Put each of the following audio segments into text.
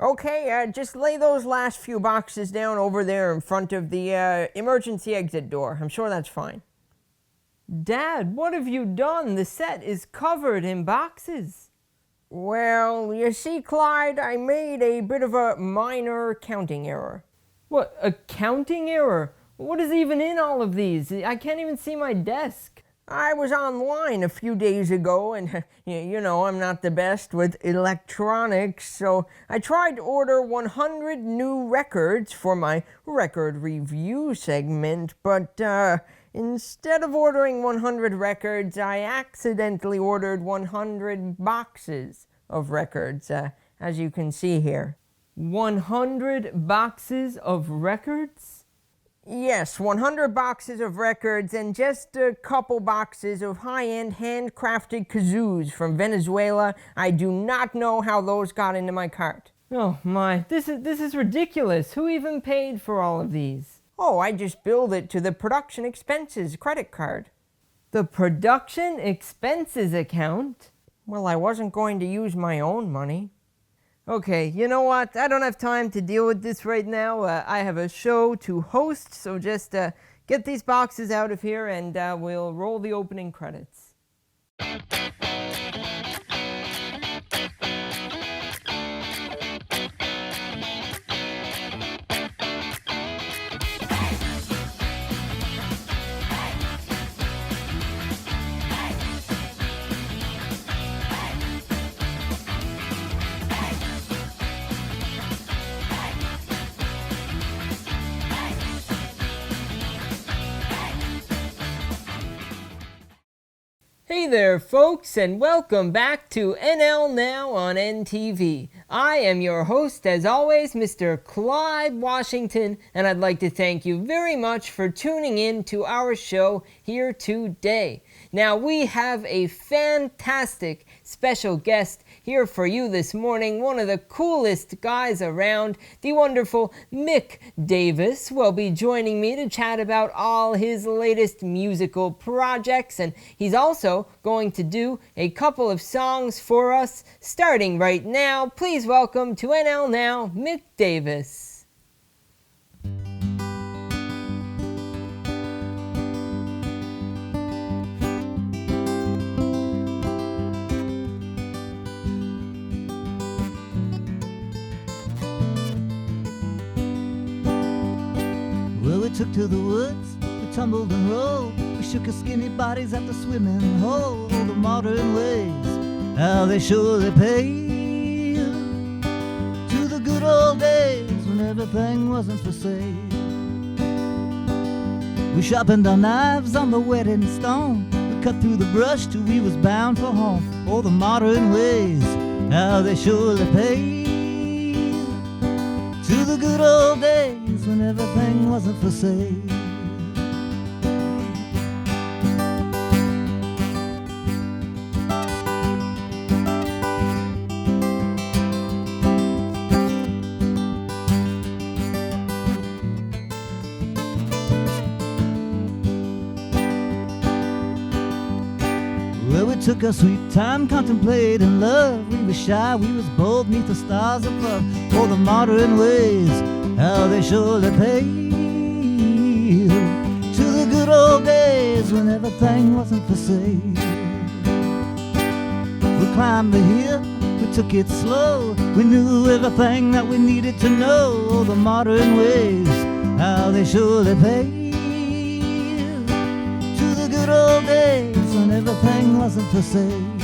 Okay, just lay those last few boxes down over there in front of the emergency exit door. I'm sure that's fine. Dad, what have you done? The set is covered in boxes. Well, you see, Clyde, I made a bit of a minor counting error. What, a counting error? What is even in all of these? I can't even see my desk. I was online a few days ago, and you know I'm not the best with electronics, so I tried to order 100 new records for my record review segment, but instead of ordering 100 records, I accidentally ordered 100 boxes of records, as you can see here. 100 boxes of records? Yes, 100 boxes of records and just a couple boxes of high-end handcrafted kazoos from Venezuela. I do not know how those got into my cart. Oh my, this is ridiculous. Who even paid for all of these? Oh, I just billed it to the production expenses credit card. The production expenses account? Well, I wasn't going to use my own money. Okay, you know what? I don't have time to deal with this right now. I have a show to host, so just get these boxes out of here and we'll roll the opening credits. Hey there, folks, and welcome back to NL Now on NTV. I am your host, as always, Mr. Clyde Washington, and I'd like to thank you very much for tuning in to our show here today. Now, we have a fantastic special guest here for you this morning, one of the coolest guys around. The wonderful Mick Davis will be joining me to chat about all his latest musical projects, and he's also going to do a couple of songs for us. Starting right now, please welcome to NL Now, Mick Davis. Well, we took to the woods, we tumbled and rolled, we shook our skinny bodies at the swimming hole. All the modern ways, how they surely pay to the good old days when everything wasn't for sale. We sharpened our knives on the wedding stone, we cut through the brush till we was bound for home. All the modern ways, how they surely pay to the good old days when everything wasn't for sale. Well, we took our sweet time contemplating love. We was shy, we was bold, 'neath the stars above. All the modern ways, how they surely pay to the good old days when everything wasn't for sale. We climbed the hill, we took it slow, we knew everything that we needed to know. All the modern ways, how they surely pay to the good old days when everything wasn't for sale.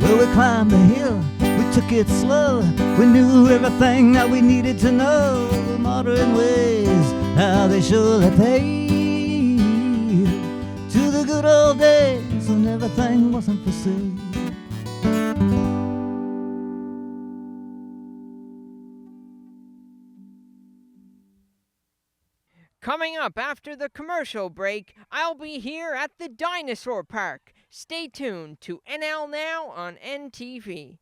Well, we climbed the hill, we took it slow, we knew everything that we needed to know. The modern ways, how they surely pay to the good old days when everything wasn't for sale. Coming up after the commercial break, I'll be here at the Dinosaur Park. Stay tuned to NL Now on NTV.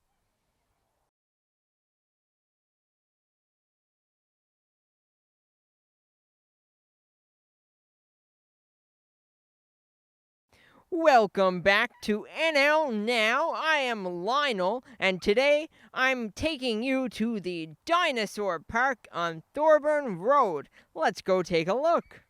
Welcome back to NL Now. I am Lionel, and today I'm taking you to the Dinosaur Park on Thorburn Road. Let's go take a look.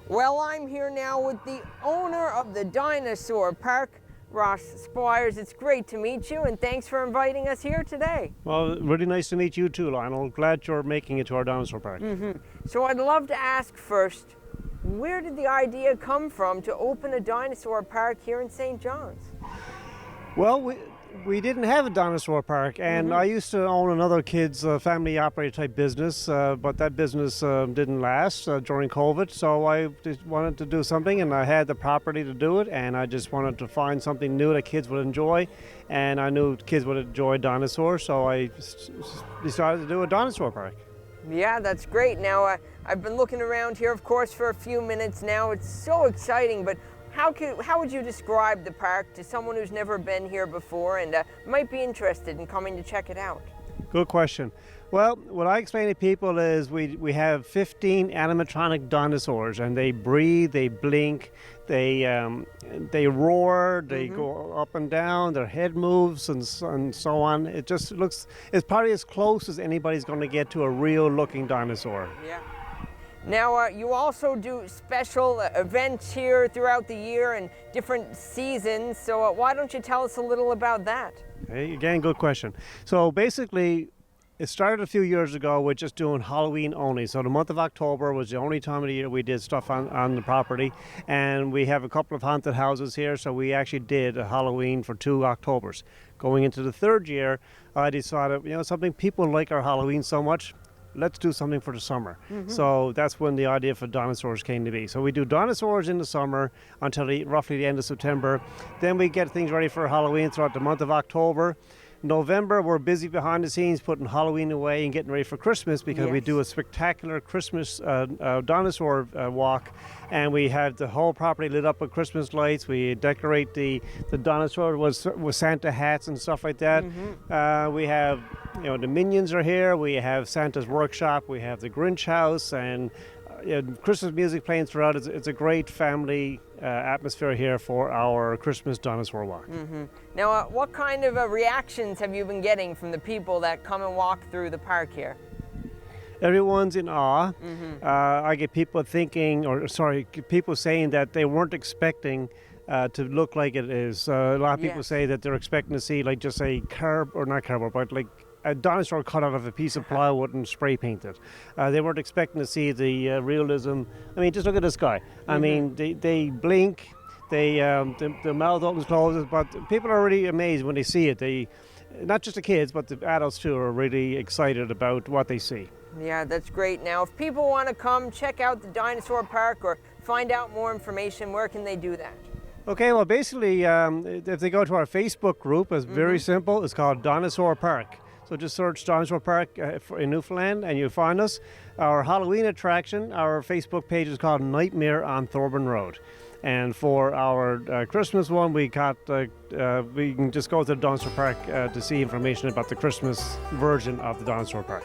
Well, I'm here now with the owner of the Dinosaur Park, Ross Squires. It's great to meet you, and thanks for inviting us here today. Well, really nice to meet you too, Lionel. Glad you're making it to our Dinosaur Park. So I'd love to ask first, where did the idea come from to open a dinosaur park here in St. John's? Well, we didn't have a dinosaur park, and I used to own another kid's family operated type business, but that business didn't last during COVID, so I just wanted to do something, and I had the property to do it, and I just wanted to find something new that kids would enjoy, and I knew kids would enjoy dinosaurs, so I decided to do a dinosaur park. Yeah, that's great. Now, I've been looking around here, of course, for a few minutes now. It's so exciting, but how would you describe the park to someone who's never been here before and might be interested in coming to check it out? Good question. Well, what I explain to people is we have 15 animatronic dinosaurs, and they breathe, they blink, they roar, they go up and down, their head moves, and so on. It just looks, it's probably as close as anybody's going to get to a real looking dinosaur. Yeah. Now, you also do special events here throughout the year and different seasons, so why don't you tell us a little about that? Hey, again, good question. So basically, it started a few years ago with just doing Halloween only. So the month of October was the only time of the year we did stuff on the property. And we have a couple of haunted houses here, so we actually did a Halloween for 2 Octobers. Going into the third year, I decided, something people like our Halloween so much, let's do something for the summer. So that's when the idea for dinosaurs came to be. So we do dinosaurs in the summer until roughly the end of September. Then we get things ready for Halloween throughout the month of October. November, we're busy behind the scenes putting Halloween away and getting ready for Christmas because we do a spectacular Christmas dinosaur walk, and we have the whole property lit up with Christmas lights. We decorate the dinosaur with Santa hats and stuff like that. We have, the Minions are here. We have Santa's workshop. We have the Grinch house, and Christmas music playing throughout. It's a great family atmosphere here for our Christmas dinosaur walk. Now, what kind of reactions have you been getting from the people that come and walk through the park here? Everyone's in awe. I get people people saying that they weren't expecting to look like it is. A lot of people say that they're expecting to see just a a dinosaur cut out of a piece of plywood and spray painted. They weren't expecting to see the realism. I mean, just look at this guy. I mean, they blink, the mouth opens, closes, but people are really amazed when they see it. Not just the kids, but the adults too are really excited about what they see. Yeah, that's great. Now, if people want to come check out the Dinosaur Park or find out more information, where can they do that? Okay, well, basically, if they go to our Facebook group, it's very simple. It's called Dinosaur Park. So just search Dinosaur Park in Newfoundland and you'll find us. Our Halloween attraction, our Facebook page is called Nightmare on Thorburn Road. And for our Christmas one, we can just go to the Dinosaur Park to see information about the Christmas version of the Dinosaur Park.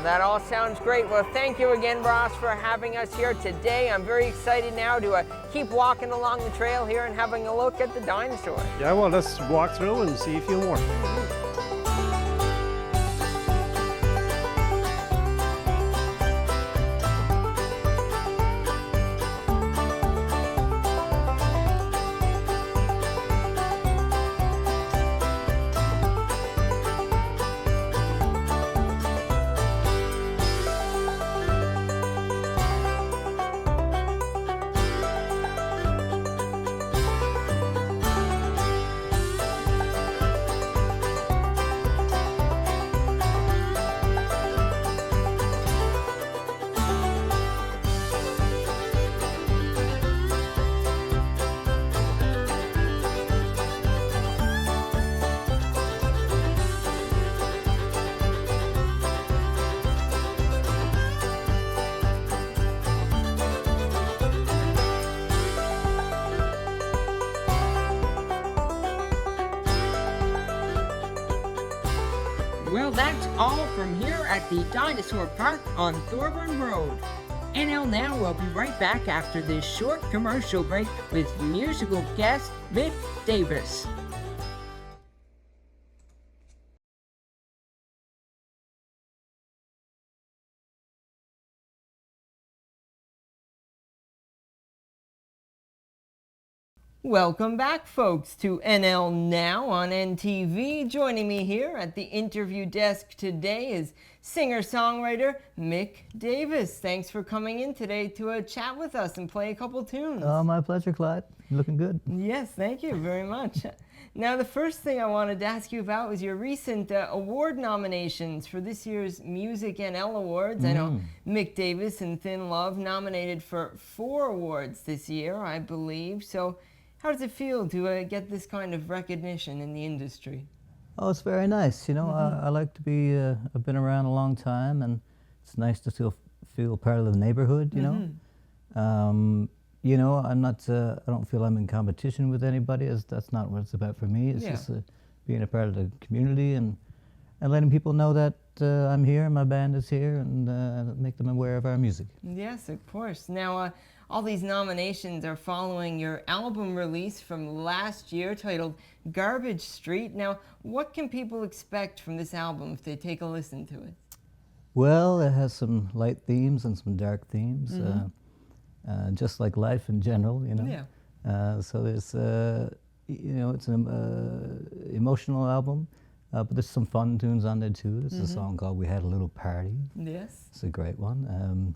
That all sounds great. Well, thank you again, Ross, for having us here today. I'm very excited now to keep walking along the trail here and having a look at the dinosaurs. Yeah, well, let's walk through and see a few more. Well, that's all from here at the Dinosaur Park on Thorburn Road. NL Now will be right back after this short commercial break with musical guest Mick Davis. Welcome back, folks, to NL Now on NTV. Joining me here at the interview desk today is singer-songwriter Mick Davis. Thanks for coming in today to chat with us and play a couple tunes. Oh, my pleasure, Clyde. Looking good. Yes, thank you very much. Now, the first thing I wanted to ask you about was your recent award nominations for this year's Music NL Awards. I know Mick Davis and Thin Love nominated for 4 awards this year, I believe. So how does it feel to get this kind of recognition in the industry? Oh, it's very nice. You know, I like to be, I've been around a long time, and it's nice to feel part of the neighborhood, you know. You know, I'm not, I don't feel I'm in competition with anybody. That's not what it's about for me. It's just being a part of the community and letting people know that I'm here, my band is here, and make them aware of our music. Yes, of course. Now, all these nominations are following your album release from last year titled Garbage Street. Now, what can people expect from this album if they take a listen to it? Well, it has some light themes and some dark themes, just like life in general, you know. Yeah. So there's, you know, it's an emotional album, but there's some fun tunes on there too. There's a song called We Had a Little Party. Yes. It's a great one.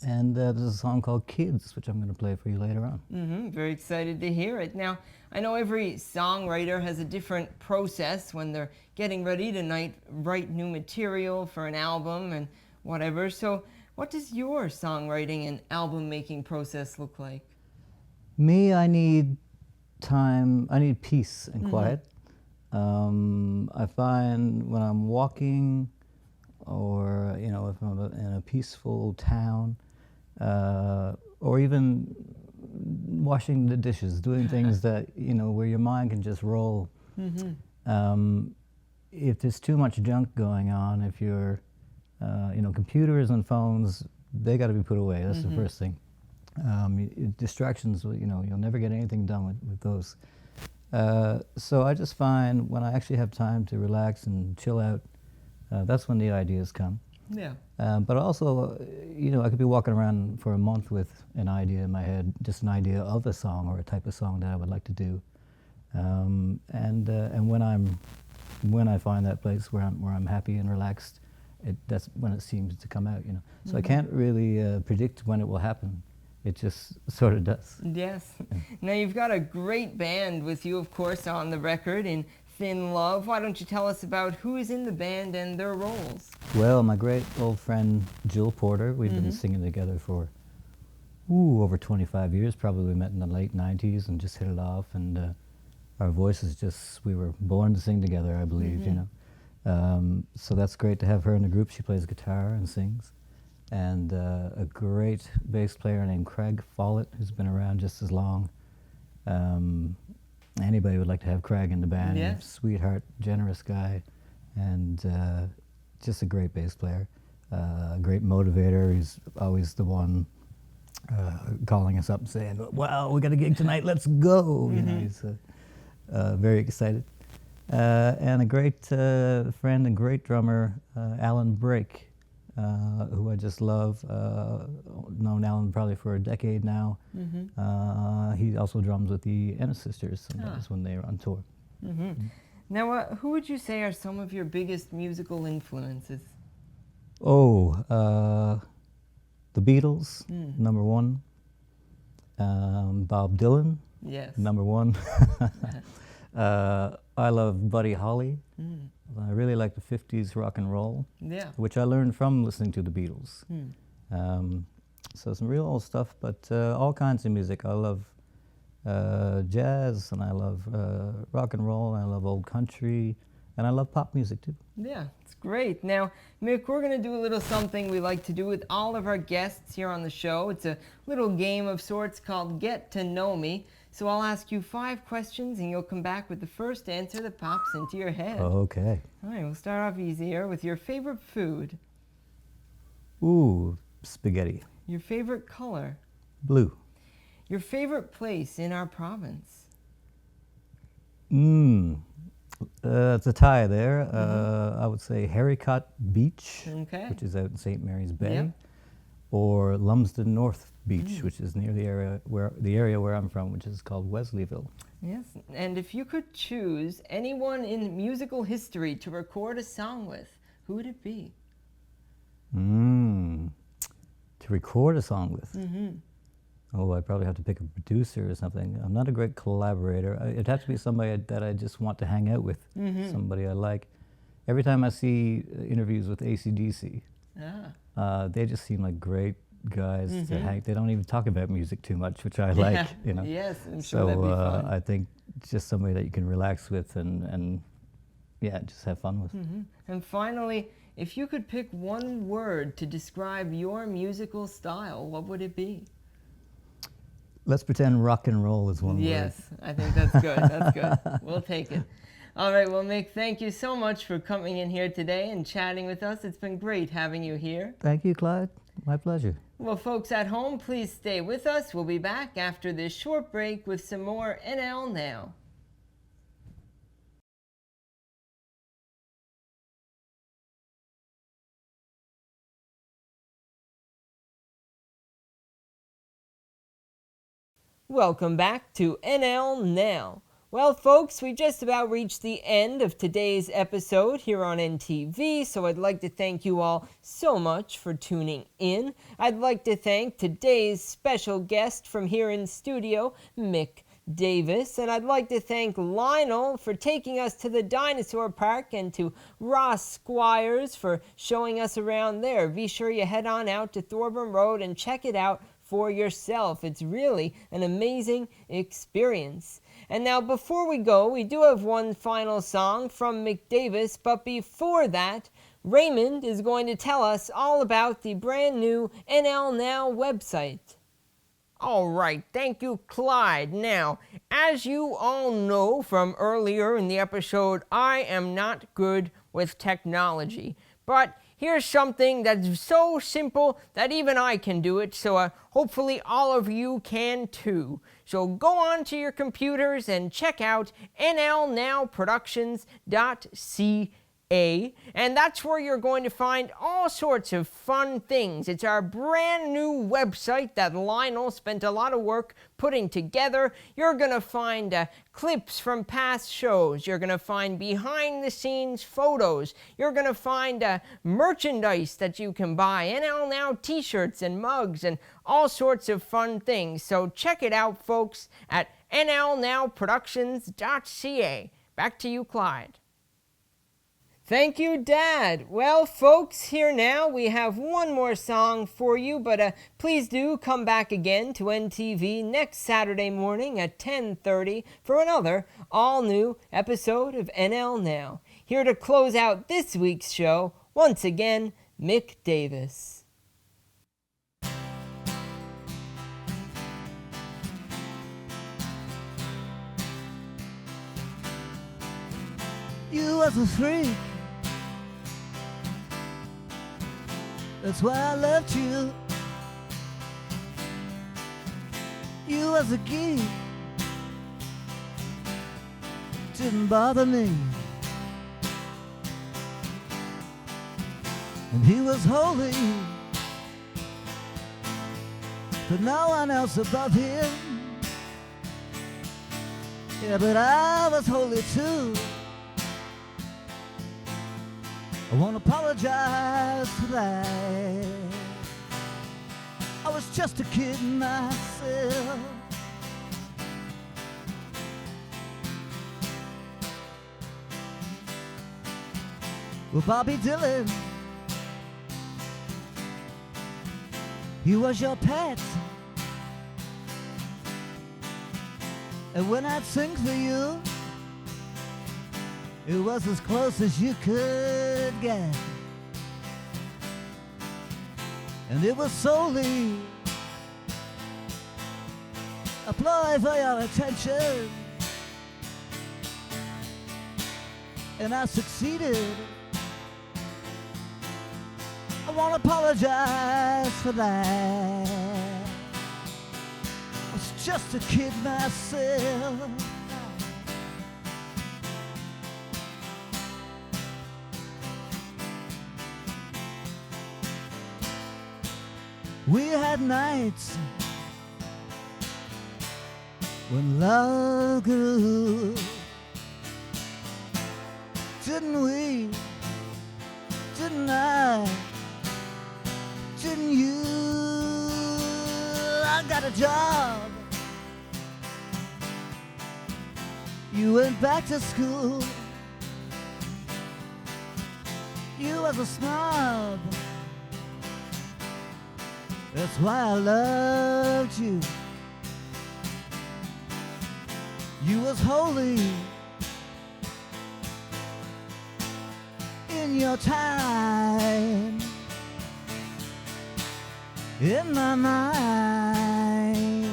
And there's a song called Kids, which I'm going to play for you later on. Very excited to hear it. Now, I know every songwriter has a different process when they're getting ready to write new material for an album and whatever. So what does your songwriting and album making process look like? Me, I need time, I need peace and quiet. I find when I'm walking, or you know, if I'm in a peaceful town, or even washing the dishes, doing things that, you know, where your mind can just roll. If there's too much junk going on, if you're, you know, computers and phones, they got to be put away. That's the first thing. Distractions, you know, you'll never get anything done with those. So I just find when I actually have time to relax and chill out, that's when the ideas come. Yeah. But also, you know, I could be walking around for a month with an idea in my head, just an idea of a song or a type of song that I would like to do. And when I find that place where I'm happy and relaxed, that's when it seems to come out, you know. So I can't really predict when it will happen. It just sort of does. Yes. Now, you've got a great band with you, of course, on the record in Thin Love. Why don't you tell us about who is in the band and their roles? Well, my great old friend Jill Porter, we've been singing together for over 25 years. Probably we met in the late 90s and just hit it off, and our voices just, we were born to sing together, I believe, you know. So that's great to have her in the group. She plays guitar and sings. And a great bass player named Craig Follett, who's been around just as long. Anybody would like to have Craig in the band. Yes. Sweetheart, generous guy, and just a great bass player. A great motivator. He's always the one calling us up and saying, "Wow, we got a gig tonight, let's go." You know, he's very excited. And a great friend and great drummer, Alan Brake, who I just love. Known Alan probably for a decade now. He also drums with the Ennis Sisters sometimes when they're on tour. Now, who would you say are some of your biggest musical influences? Oh, the Beatles, number one. Bob Dylan, Yes. number one. I love Buddy Holly. I really like the 50s rock and roll, Yeah. which I learned from listening to the Beatles. So some real old stuff, but all kinds of music. I love jazz, and I love rock and roll, and I love old country, and I love pop music too. Yeah, it's great. Now, Mick, we're going to do a little something we like to do with all of our guests here on the show. It's a little game of sorts called Get to Know Me. So I'll ask you 5 questions, and you'll come back with the first answer that pops into your head. Okay. All right, we'll start off easier with your favorite food. Ooh, spaghetti. Your favorite color? Blue. Your favorite place in our province? It's a tie there. I would say Haricot Beach, Okay. which is out in St. Mary's Bay, Yep. or Lumsden North Beach, which is near the area where I'm from, which is called Wesleyville. Yes. And if you could choose anyone in musical history to record a song with, who would it be? To record a song with. Oh, I'd probably have to pick a producer or something. I'm not a great collaborator. It'd have to be somebody that I just want to hang out with, somebody I like. Every time I see interviews with AC/DC, they just seem like great guys to hang. They don't even talk about music too much, which I like. You know. Yes, I'm sure that'd be fun. I think it's just somebody that you can relax with and yeah, just have fun with. And finally, if you could pick one word to describe your musical style, what would it be? Let's pretend rock and roll is one word. Yes, I think that's good. That's good. We'll take it. All right, well, Mick, thank you so much for coming in here today and chatting with us. It's been great having you here. Thank you, Clyde. My pleasure. Well, folks at home, please stay with us. We'll be back after this short break with some more NL Now. Welcome back to NL Now. Well, folks, we just about reached the end of today's episode here on NTV, so I'd like to thank you all so much for tuning in. I'd like to thank today's special guest from here in studio, Mick Davis, and I'd like to thank Lionel for taking us to the Dinosaur Park and to Ross Squires for showing us around there. Be sure you head on out to Thorburn Road and check it out for yourself. It's really an amazing experience. And now before we go, we do have one final song from Mick Davis, but before that, Raymond is going to tell us all about the brand new NL Now website. All right, thank you, Clyde. Now, as you all know from earlier in the episode, I am not good with technology, but here's something that's so simple that even I can do it, so hopefully all of you can too. So go on to your computers and check out nlnowproductions.ca, and that's where you're going to find all sorts of fun things. It's our brand new website that Lionel spent a lot of work putting together. You're going to find clips from past shows. You're going to find behind-the-scenes photos. You're going to find merchandise that you can buy, NL Now t-shirts and mugs and all sorts of fun things. So check it out, folks, at nlnowproductions.ca. Back to you, Clyde. Thank you, Dad. Well, folks, here now we have one more song for you, but please do come back again to NTV next Saturday morning at 10:30 for another all-new episode of NL Now. Here to close out this week's show, once again, Mick Davis. You was a freak. That's why I loved you. You was a geek. Didn't bother me. And he was holy, but no one else above him. Yeah, but I was holy too. I won't apologize for that. I was just a kid myself. Well, Bobby Dylan, he was your pet. And when I'd sing for you, it was as close as you could get. And it was solely a ploy for your attention. And I succeeded. I won't apologize for that. I was just a kid myself. We had nights when love grew, didn't we? Didn't I? Didn't you? I got a job. You went back to school. You was a snob. That's why I loved you. You was holy in your time, in my mind.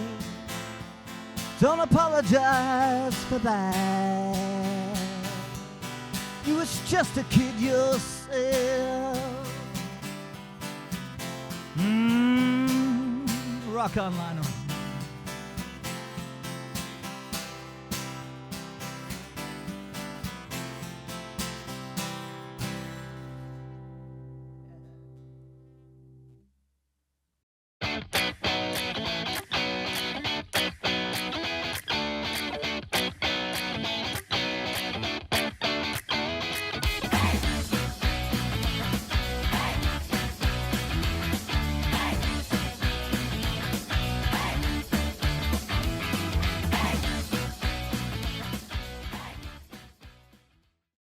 Don't apologize for that. You was just a kid yourself. Rock on, Lionel.